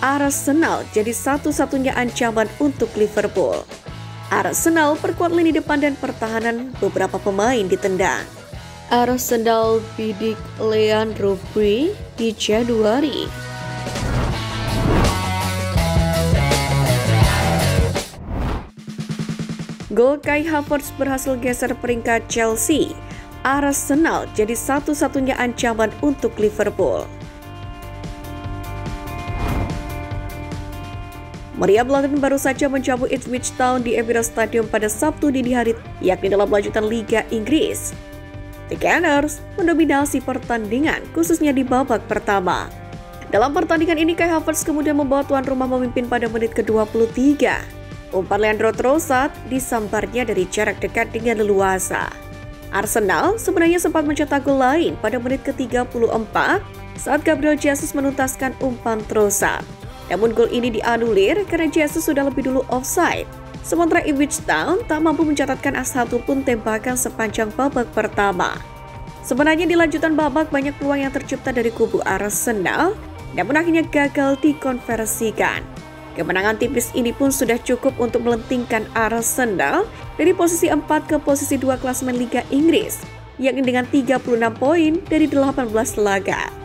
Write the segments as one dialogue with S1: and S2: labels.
S1: Arsenal jadi satu-satunya ancaman untuk Liverpool. Arsenal perkuat lini depan dan pertahanan, beberapa pemain ditendang. Arsenal bidik Leandro Bui di Januari. Gol Kai Havertz berhasil geser peringkat Chelsea. Arsenal jadi satu-satunya ancaman untuk Liverpool. Meriam London baru saja mencabut Ipswich Town di Emirates Stadium pada Sabtu dini hari, yakni dalam lanjutan Liga Inggris. The Gunners mendominasi pertandingan, khususnya di babak pertama. Dalam pertandingan ini, Kai Havertz kemudian membawa tuan rumah memimpin pada menit ke-23. Umpan Leandro Trossard disambarnya dari jarak dekat dengan leluasa. Arsenal sebenarnya sempat mencetak gol lain pada menit ke-34 saat Gabriel Jesus menuntaskan umpan Trossard. Namun gol ini dianulir karena Jesus sudah lebih dulu offside. Sementara Ipswich Town tak mampu mencatatkan satu pun tembakan sepanjang babak pertama. Sebenarnya di lanjutan babak banyak peluang yang tercipta dari kubu Arsenal, namun akhirnya gagal dikonversikan. Kemenangan tipis ini pun sudah cukup untuk melentingkan Arsenal dari posisi 4 ke posisi 2 klasemen Liga Inggris, yakni dengan 36 poin dari 18 laga.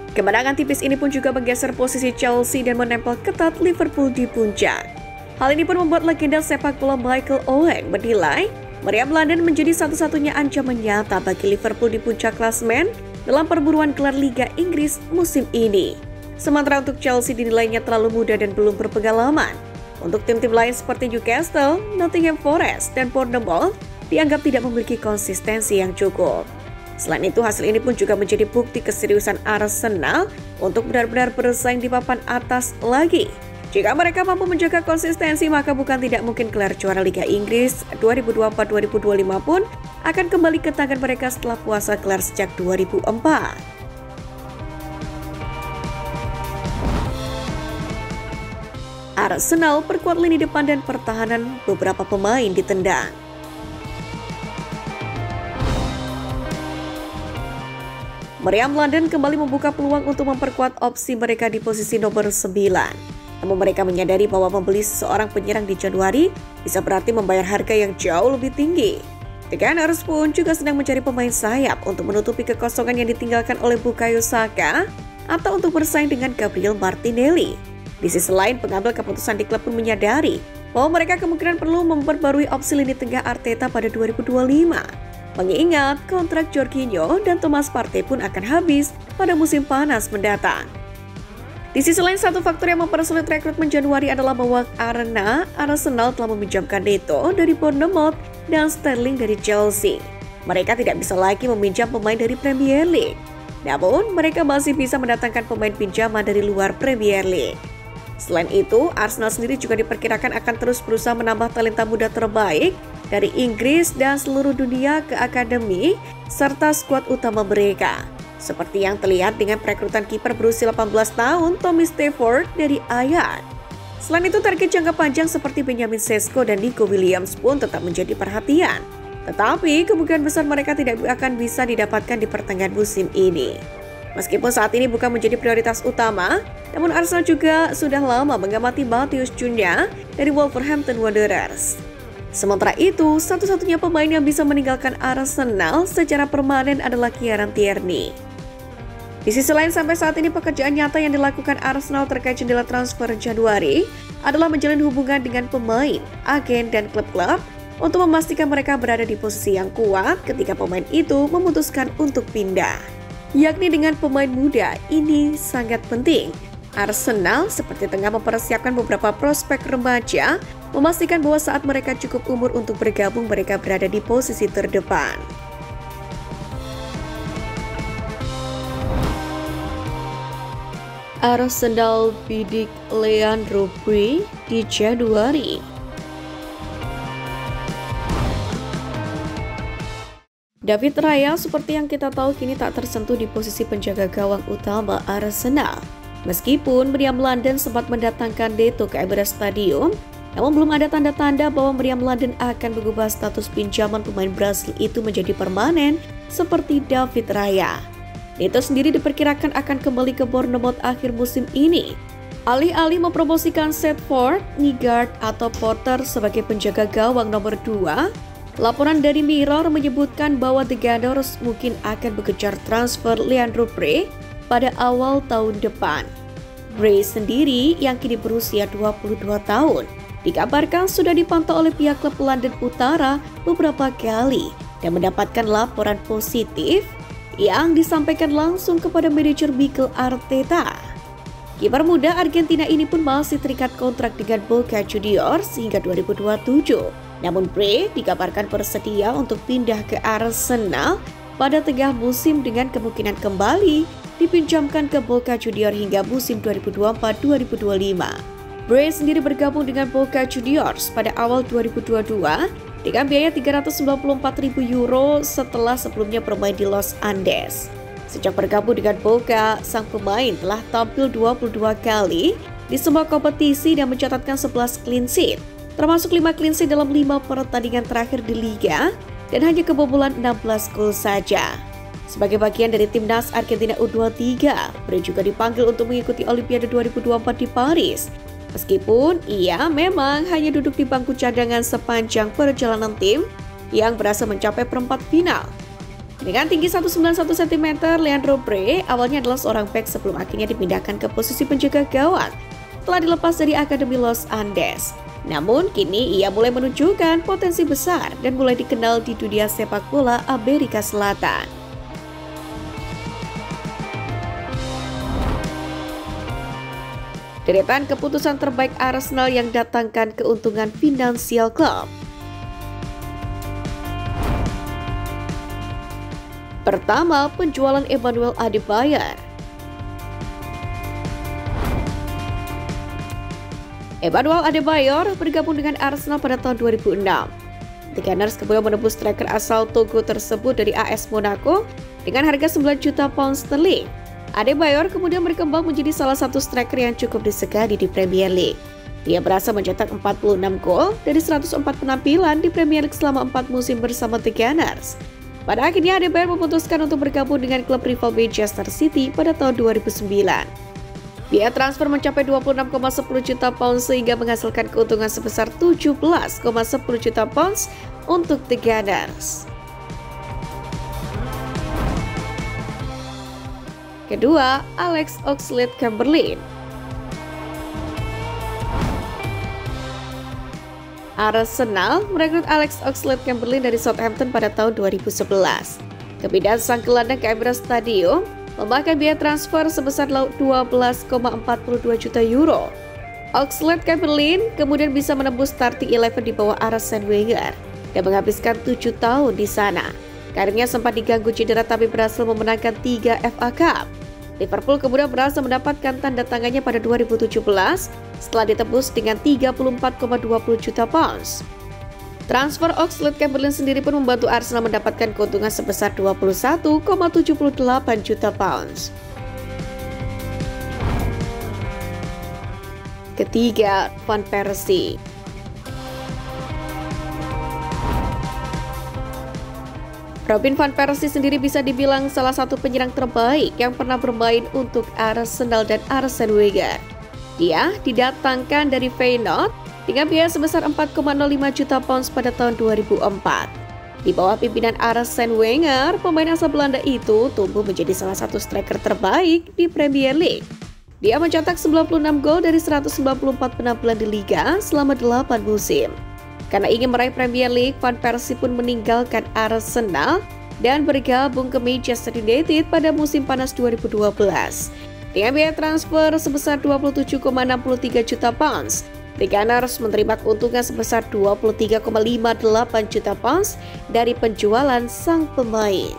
S1: Kemenangan tipis ini pun juga menggeser posisi Chelsea dan menempel ketat Liverpool di puncak. Hal ini pun membuat legenda sepak bola Michael Owen menilai meriam London menjadi satu-satunya ancaman nyata bagi Liverpool di puncak klasemen dalam perburuan gelar Liga Inggris musim ini. Sementara untuk Chelsea dinilainya terlalu muda dan belum berpengalaman. Untuk tim-tim lain seperti Newcastle, Nottingham Forest, dan Bournemouth dianggap tidak memiliki konsistensi yang cukup. Selain itu, hasil ini pun juga menjadi bukti keseriusan Arsenal untuk benar-benar bersaing di papan atas lagi. Jika mereka mampu menjaga konsistensi, maka bukan tidak mungkin gelar juara Liga Inggris 2024-2025 pun akan kembali ke tangan mereka setelah puasa gelar sejak 2004. Arsenal perkuat lini depan dan pertahanan, beberapa pemain ditendang. Meriam London kembali membuka peluang untuk memperkuat opsi mereka di posisi nomor 9. Namun mereka menyadari bahwa membeli seorang penyerang di Januari bisa berarti membayar harga yang jauh lebih tinggi. The Gunners pun juga sedang mencari pemain sayap untuk menutupi kekosongan yang ditinggalkan oleh Bukayo Saka atau untuk bersaing dengan Gabriel Martinelli. Di sisi lain, pengambil keputusan di klub pun menyadari bahwa mereka kemungkinan perlu memperbarui opsi lini tengah Arteta pada 2025. Mengingat kontrak Jorginho dan Thomas Partey pun akan habis pada musim panas mendatang. Di sisi lain, satu faktor yang mempersulit rekrutmen Januari adalah bahwa Arsenal telah meminjamkan Neto dari Bournemouth dan Sterling dari Chelsea. Mereka tidak bisa lagi meminjam pemain dari Premier League. Namun, mereka masih bisa mendatangkan pemain pinjaman dari luar Premier League. Selain itu, Arsenal sendiri juga diperkirakan akan terus berusaha menambah talenta muda terbaik dari Inggris dan seluruh dunia ke akademi serta skuad utama mereka. Seperti yang terlihat dengan perekrutan kiper berusia 18 tahun Tommy Stafford dari Ajax. Selain itu, target jangka panjang seperti Benjamin Sesko dan Nico Williams pun tetap menjadi perhatian. Tetapi kemungkinan besar mereka tidak akan bisa didapatkan di pertengahan musim ini. Meskipun saat ini bukan menjadi prioritas utama, namun Arsenal juga sudah lama mengamati Matheus Cunha dari Wolverhampton Wanderers. Sementara itu, satu-satunya pemain yang bisa meninggalkan Arsenal secara permanen adalah Kieran Tierney. Di sisi lain, sampai saat ini pekerjaan nyata yang dilakukan Arsenal terkait jendela transfer Januari adalah menjalin hubungan dengan pemain, agen, dan klub-klub untuk memastikan mereka berada di posisi yang kuat ketika pemain itu memutuskan untuk pindah. Yakni dengan pemain muda, ini sangat penting. Arsenal seperti tengah mempersiapkan beberapa prospek remaja, memastikan bahwa saat mereka cukup umur untuk bergabung, mereka berada di posisi terdepan. Arsenal bidik Leandro Bui di Januari. David Raya seperti yang kita tahu kini tak tersentuh di posisi penjaga gawang utama Arsenal. Meskipun Meriam London sempat mendatangkan Neto ke Emirates Stadium, namun belum ada tanda-tanda bahwa Meriam London akan mengubah status pinjaman pemain Brasil itu menjadi permanen seperti David Raya. Neto sendiri diperkirakan akan kembali ke Bournemouth akhir musim ini. Alih-alih mempromosikan Setford, Nygaard atau Porter sebagai penjaga gawang nomor 2, laporan dari Mirror menyebutkan bahwa The Gunners mungkin akan mengejar transfer Leandro Bray pada awal tahun depan. Bray sendiri yang kini berusia 22 tahun, dikabarkan sudah dipantau oleh pihak klub London Utara beberapa kali dan mendapatkan laporan positif yang disampaikan langsung kepada manajer Mikel Arteta. Kiper muda Argentina ini pun masih terikat kontrak dengan Boca Juniors hingga 2027. Namun Bray dikabarkan bersedia untuk pindah ke Arsenal pada tengah musim dengan kemungkinan kembali dipinjamkan ke Boca Juniors hingga musim 2024-2025. Bray sendiri bergabung dengan Boca Juniors pada awal 2022 dengan biaya €394.000 setelah sebelumnya bermain di Los Andes. Sejak bergabung dengan Boca, sang pemain telah tampil 22 kali di semua kompetisi dan mencatatkan 11 clean sheet, termasuk 5 clean sheet dalam 5 pertandingan terakhir di Liga dan hanya kebobolan 16 gol saja. Sebagai bagian dari timnas Argentina U23, Bray juga dipanggil untuk mengikuti Olimpiade 2024 di Paris. Meskipun ia memang hanya duduk di bangku cadangan sepanjang perjalanan tim yang berhasil mencapai perempat final. Dengan tinggi 191 cm, Leandro Bray awalnya adalah seorang bek sebelum akhirnya dipindahkan ke posisi penjaga gawang setelah dilepas dari Akademi Los Andes. Namun kini ia mulai menunjukkan potensi besar dan mulai dikenal di dunia sepak bola Amerika Selatan. Deretan keputusan terbaik Arsenal yang datangkan keuntungan finansial klub. Pertama, penjualan Emmanuel Adebayor. Emmanuel Adebayor bergabung dengan Arsenal pada tahun 2006. The Gunners kemudian menebus striker asal Togo tersebut dari AS Monaco dengan harga 9 juta pound sterling. Adebayor kemudian berkembang menjadi salah satu striker yang cukup disegani di Premier League. Dia berhasil mencetak 46 gol dari 104 penampilan di Premier League selama 4 musim bersama The Gunners. Pada akhirnya Adebayor memutuskan untuk bergabung dengan klub rival Manchester City pada tahun 2009. Biaya transfer mencapai 26,10 juta pound sehingga menghasilkan keuntungan sebesar 17,10 juta pounds untuk The Gunners. Kedua, Alex Oxlade-Chamberlain. Arsenal merekrut Alex Oxlade-Chamberlain dari Southampton pada tahun 2011. Kepindahan sang gelandang ke Emirates Stadium memakan biaya transfer sebesar 12,42 juta euro. Oxlade-Chamberlain kemudian bisa menembus starting 11 di bawah Arsene Wenger dan menghabiskan 7 tahun di sana. Karirnya sempat diganggu cedera tapi berhasil memenangkan 3 FA Cup. Liverpool kemudian berhasil mendapatkan tanda tangannya pada 2017 setelah ditebus dengan 34,20 juta pounds. Transfer Oxlade-Chamberlain sendiri pun membantu Arsenal mendapatkan keuntungan sebesar 21,78 juta pounds. Ketiga, Van Persie. Robin Van Persie sendiri bisa dibilang salah satu penyerang terbaik yang pernah bermain untuk Arsenal dan Arsene Wenger. Dia didatangkan dari Feyenoord dengan biaya sebesar 4,05 juta pounds pada tahun 2004. Di bawah pimpinan Arsene Wenger, pemain asal Belanda itu tumbuh menjadi salah satu striker terbaik di Premier League. Dia mencetak 96 gol dari 194 penampilan di Liga selama 8 musim. Karena ingin meraih Premier League, Van Persie pun meninggalkan Arsenal dan bergabung ke Manchester United pada musim panas 2012. Dengan biaya transfer sebesar 27,63 juta pounds, The Gunners menerima keuntungan sebesar 23,58 juta pounds dari penjualan sang pemain.